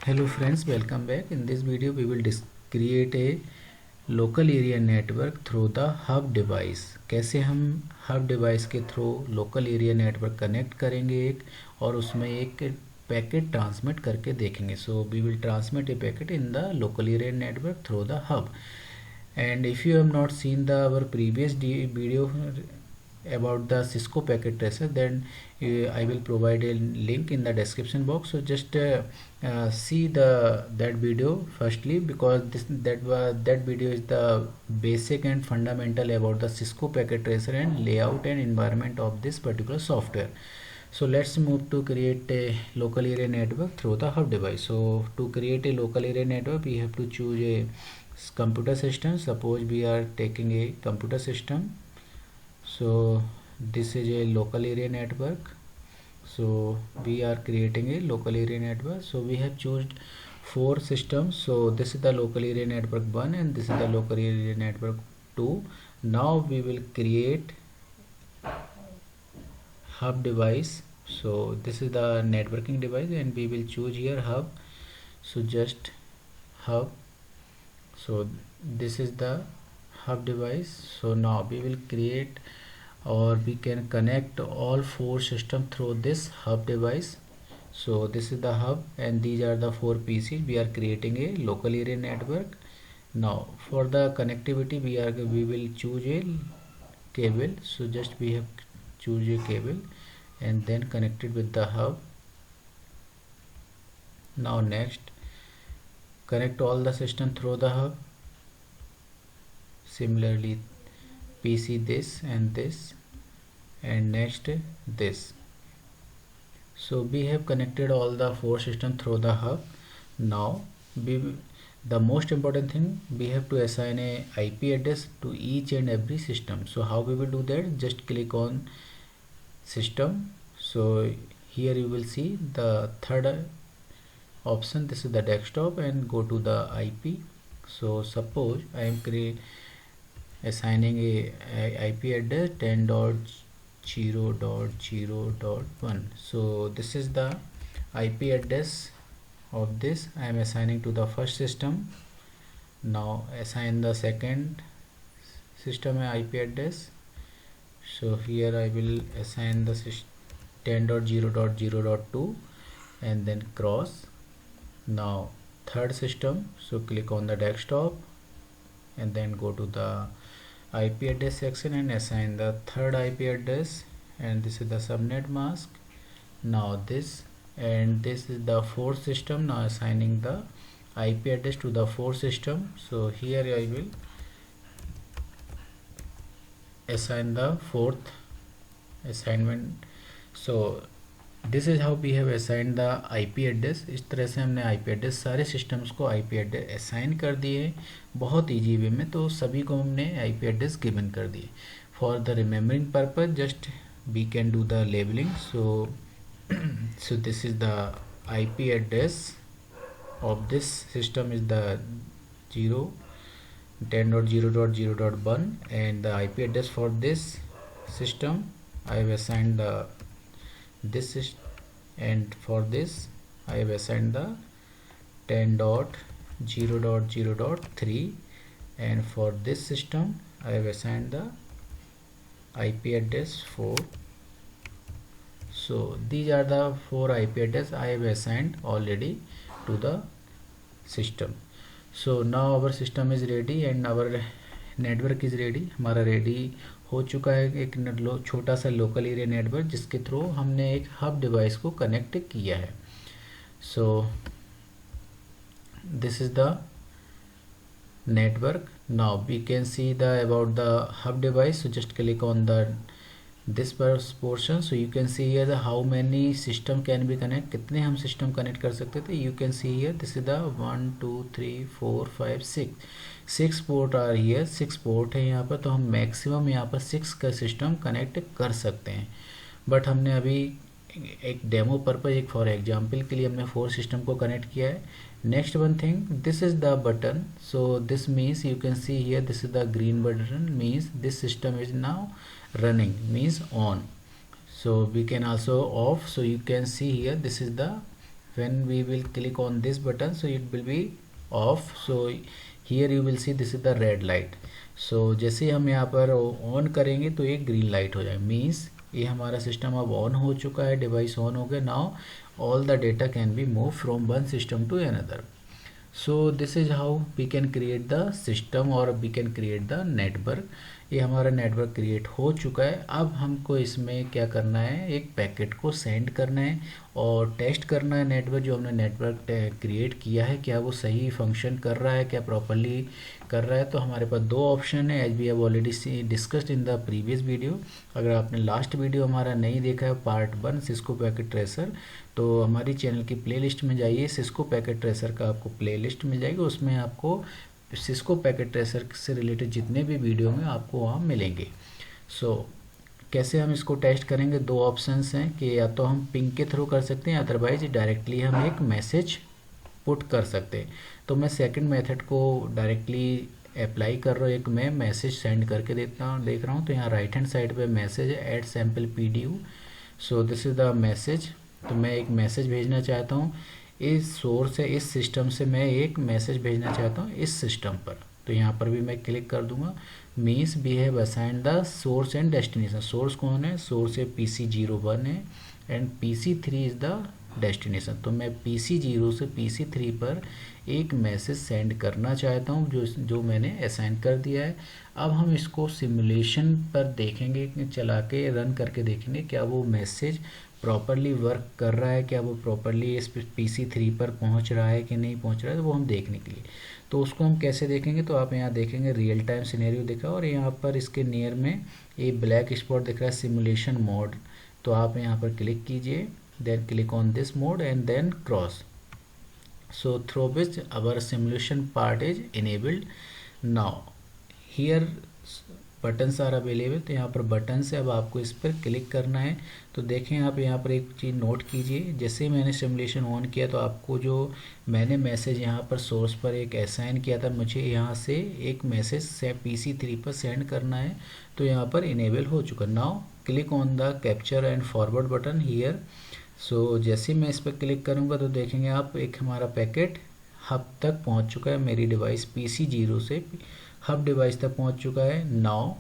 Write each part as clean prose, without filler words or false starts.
Hello friends, welcome back. In this video we will create a local area network through the hub device. कैसे हम hub device के through local area network connect करेंगे एक और उसमें एक packet transmit करके देखेंगे. So we will transmit a packet in the local area network through the hub. And if you have not seen our previous video about the Cisco packet tracer, then I will provide a link in the description box. So just see that video firstly, because that video is the basic and fundamental about the Cisco packet tracer and layout and environment of this particular software. So let's move to create a local area network through the hub device. So to create a local area network, we have to choose a computer system. Suppose we are taking a computer system. So this is a local area network. So we are creating a local area network. So we have chosen 4 systems. So this is the local area network 1 and this is the local area network 2. Now we will create hub device. So this is the networking device and we will choose here hub. So just hub. So this is the hub device. So now we will create, or we can connect all 4 systems through this hub device. So this is the hub and these are the 4 PCs. We are creating a local area network. Now for the connectivity we will choose a cable. So just we have choose a cable and then connect it with the hub. Now next, connect all the system through the hub. Similarly PC this and this, and next this. So we have connected all the 4 systems through the hub. Now the most important thing, we have to assign a IP address to each and every system. So how we will do that? Just click on system. So here you will see the third option. This is the desktop, and go to the IP. So suppose I am assigning a IP address 10.0.0.1. so this is the IP address of this. I am assigning to the first system. Now assign the second system IP address. So here I will assign the 10.0.0.2 and then cross. Now third system, so click on the desktop and then go to the IP address section and assign the third IP address, and this is the subnet mask. Now this, and this is the fourth system. Now assigning the IP address to the fourth system. So here I will assign the fourth assignment. So this is how we have assign the IP address. इस तरह से हमने IP address सारे systems को IP address assign कर दिए बहुत easy way में. तो सभी को हमने IP एड्रेस गिवन कर दिए. For the remembering purpose just we can do the labelling. So this is the IP address of this system is the 10.0.0.1 and the IP address for this system I have assigned this is, and for this I have assigned the 10.0.0.3, and for this system I have assigned the IP address 4. So these are the 4 IP address I have assigned already to the system. So now our system is ready and our network is ready. हमारा ready हो चुका है एक छोटा सा local area network जिसके through हमने एक हब डिवाइस को कनेक्ट किया है. So this is the network. Now we can see the about the hub device. So just click on the this portion. So you can see here how many system can be connect. कितने हम system connect कर सकते थे. You can see here this is the 1 2 3 4 5 6 port are here. 6 port है यहाँ पर. तो हम मैक्सिमम यहाँ पर 6 का सिस्टम कनेक्ट कर सकते हैं. बट हमने अभी एक डेमो पर्पज, एक फॉर एग्जांपल के लिए हमने 4 सिस्टम को कनेक्ट किया है. Next one thing, this is the button. So this means you can see here this is the green button means this system is now running, means on. So we can also off. So you can see here this is the when we will click on this button, so it will be off. So here you will see this is the red light. so जैसे हम यहाँ पर on करेंगे तो एक green light हो जाए, means ये हमारा सिस्टम अब ऑन हो चुका है, डिवाइस ऑन हो गया. Now all the data can be move from one system to another. So this is how we can create the system और we can create the network. ये हमारा नेटवर्क क्रिएट हो चुका है. अब हमको इसमें क्या करना है, एक पैकेट को सेंड करना है और टेस्ट करना है नेटवर्क, जो हमने नेटवर्क क्रिएट किया है क्या वो सही फंक्शन कर रहा है, क्या प्रॉपरली कर रहा है. तो हमारे पास दो ऑप्शन है, as we have already discussed in the previous video. अगर आपने लास्ट वीडियो हमारा नहीं देखा है, पार्ट 1 सिस्को पैकेट ट्रेसर, तो हमारी चैनल की प्लेलिस्ट में जाइए, सिस्को पैकेट ट्रेसर का आपको प्लेलिस्ट मिल जाएगी. उसमें आपको सिस्को पैकेट ट्रेसर से रिलेटेड जितने भी वीडियो में आपको वहाँ मिलेंगे. सो कैसे हम इसको टेस्ट करेंगे, दो ऑप्शंस हैं कि या तो हम पिंग के थ्रू कर सकते हैं, अदरवाइज डायरेक्टली हम एक मैसेज पुट कर सकते हैं. तो मैं सेकंड मेथड को डायरेक्टली अप्लाई कर रहा हूँ. एक मैं मैसेज सेंड करके देख रहा हूँ. तो यहाँ राइट हैंड साइड पे मैसेज है, add sample PDU. So this is the message. तो मैं एक मैसेज भेजना चाहता हूँ. इस सोर्स है, इस सिस्टम से मैं एक मैसेज भेजना चाहता हूँ इस सिस्टम पर. तो यहाँ पर भी मैं क्लिक कर दूंगा. Means we have assigned the source and destination. Source कौन है, सोर्स है PC01 है and PC3 is the destination. तो मैं PC0 से PC3 पर एक मैसेज सेंड करना चाहता हूँ जो मैंने असाइन कर दिया है. अब हम इसको सिमुलेशन पर देखेंगे, चला के रन करके देखेंगे क्या वो मैसेज प्रॉपरली वर्क कर रहा है, क्या वो प्रॉपरली इस PC3 पर पहुंच रहा है कि नहीं पहुंच रहा है. तो वो हम देखने के लिए, तो उसको हम कैसे देखेंगे, तो आप यहाँ देखेंगे रियल टाइम सिनेरियो दिखा और यहाँ पर इसके नियर में एक ब्लैक स्पॉट दिख रहा है, सिमुलेशन मोड. तो आप यहाँ पर क्लिक कीजिए, then click on this mode and then cross. So through which our simulation part is enabled. Now here buttons are available. तो यहाँ पर बटन से अब आपको इस पर क्लिक करना है. तो देखें आप यहाँ पर एक चीज़ नोट कीजिए, जैसे मैंने सिमुलेशन ऑन किया तो आपको जो मैंने मैसेज यहाँ पर सोर्स पर एक असाइन किया था, मुझे यहाँ से एक मैसेज से PC3 पर सेंड करना है. तो यहाँ पर इनेबल हो चुका. Now click on the capture and forward button here. So जैसे मैं इस पर क्लिक करूँगा तो देखेंगे आप एक हमारा पैकेट हब तक पहुँच चुका है. मेरी डिवाइस PC0 से हब डिवाइस तक पहुँच चुका है. नाउ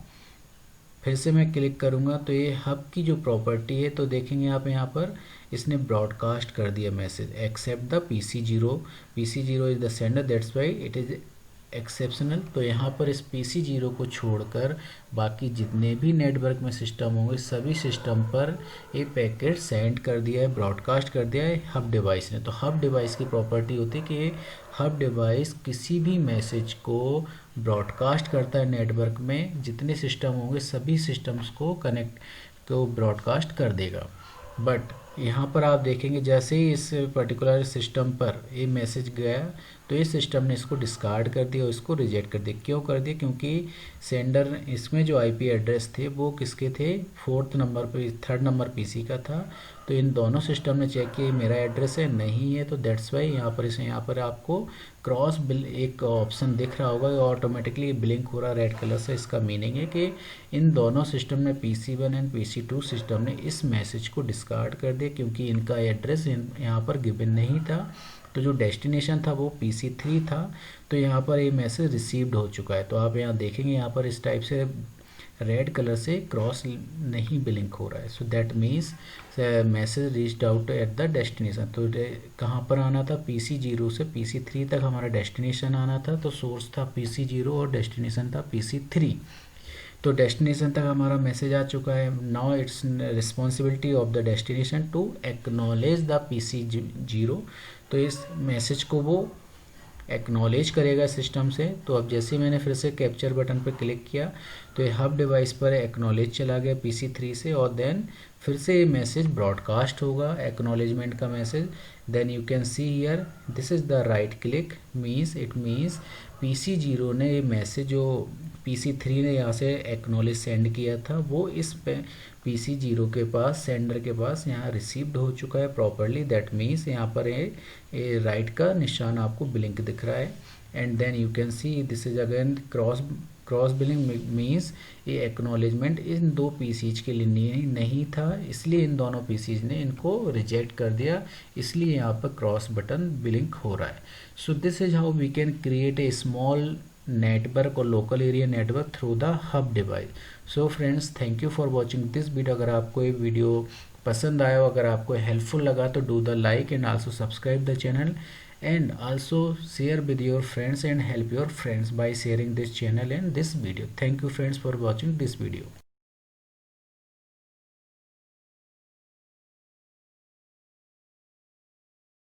फिर से मैं क्लिक करूँगा तो ये हब की जो प्रॉपर्टी है, तो देखेंगे आप यहाँ पर इसने ब्रॉडकास्ट कर दिया message, except the PC0. PC0 is the sender, that's why it is exceptional. तो यहाँ पर इस PC0 को छोड़कर बाकी जितने भी नेटवर्क में सिस्टम होंगे सभी सिस्टम पर ये पैकेट सेंड कर दिया है, ब्रॉडकास्ट कर दिया है हब डिवाइस ने. तो हब डिवाइस की प्रॉपर्टी होती है कि हब डिवाइस किसी भी मैसेज को ब्रॉडकास्ट करता है नेटवर्क में, जितने सिस्टम होंगे सभी सिस्टम्स को कनेक्ट तो ब्रॉडकास्ट कर देगा. बट यहाँ पर आप देखेंगे जैसे ही इस पर्टिकुलर सिस्टम पर ये मैसेज गया तो इस सिस्टम ने इसको डिस्कार्ड कर दिया और इसको रिजेक्ट कर दिया. क्यों कर दिया, क्योंकि सेंडर इसमें जो IP एड्रेस थे वो किसके थे, 3rd नंबर PC का था. तो इन दोनों सिस्टम ने चेक किया मेरा एड्रेस है, नहीं है, तो दैट्स वाई यहाँ पर आपको क्रॉस बिल एक ऑप्शन दिख रहा होगा, ऑटोमेटिकली ब्लिंक हो रहा रेड कलर से. इसका मीनिंग है कि इन दोनों सिस्टम ने PC1 एंड PC2 सिस्टम ने इस मैसेज को डिस्कार्ड कर दिया, क्योंकि इनका एड्रेस यहाँ पर गिवन नहीं था. तो जो डेस्टिनेशन था वो PC3 था. तो यहाँ पर ये मैसेज रिसीव्ड हो चुका है. तो आप यहाँ देखेंगे यहाँ पर इस टाइप से रेड कलर से क्रॉस नहीं ब्लिंक हो रहा है. So that means message reached out at the destination. तो कहाँ पर आना था, PC0 से PC3 तक हमारा डेस्टिनेशन आना था. तो सोर्स था PC0 और डेस्टिनेशन था PC3. तो डेस्टिनेशन तक हमारा मैसेज आ चुका है. Now it's responsibility of the destination to acknowledge the PC0. तो इस मैसेज को वो एक्नॉलेज करेगा सिस्टम से. तो अब जैसे मैंने फिर से कैप्चर बटन पर क्लिक किया तो ये हब डिवाइस पर एक्नॉलेज चला गया PC3 से, और देन फिर से ये मैसेज ब्रॉडकास्ट होगा, एक्नॉलेजमेंट का message. Then you can see here this is the right click, means it means PC0 ने ये मैसेज जो PC3 ने यहाँ से एक्नॉलेज सेंड किया था वो इस PC0 के पास, सेंडर के पास यहाँ रिसीव्ड हो चुका है प्रॉपरली. दैट मीन्स यहाँ पर ये राइट का निशान आपको ब्लिंक दिख रहा है. And then you can see this is again cross cross blinking means ये एक्नॉलेजमेंट इन दो पीसीज के लिए नहीं था, इसलिए इन दोनों पीसीज ने इनको रिजेक्ट कर दिया, इसलिए यहाँ पर क्रॉस बटन बिलिंग हो रहा है. So this is how we can create a small network और local area network through the hub device. So friends, thank you for watching this video. अगर आपको ये वीडियो पसंद आया हो, अगर आपको हेल्पफुल लगा तो do the like and also subscribe the channel and also share with your friends and help your friends by sharing this channel and this video. Thank you friends for watching this video.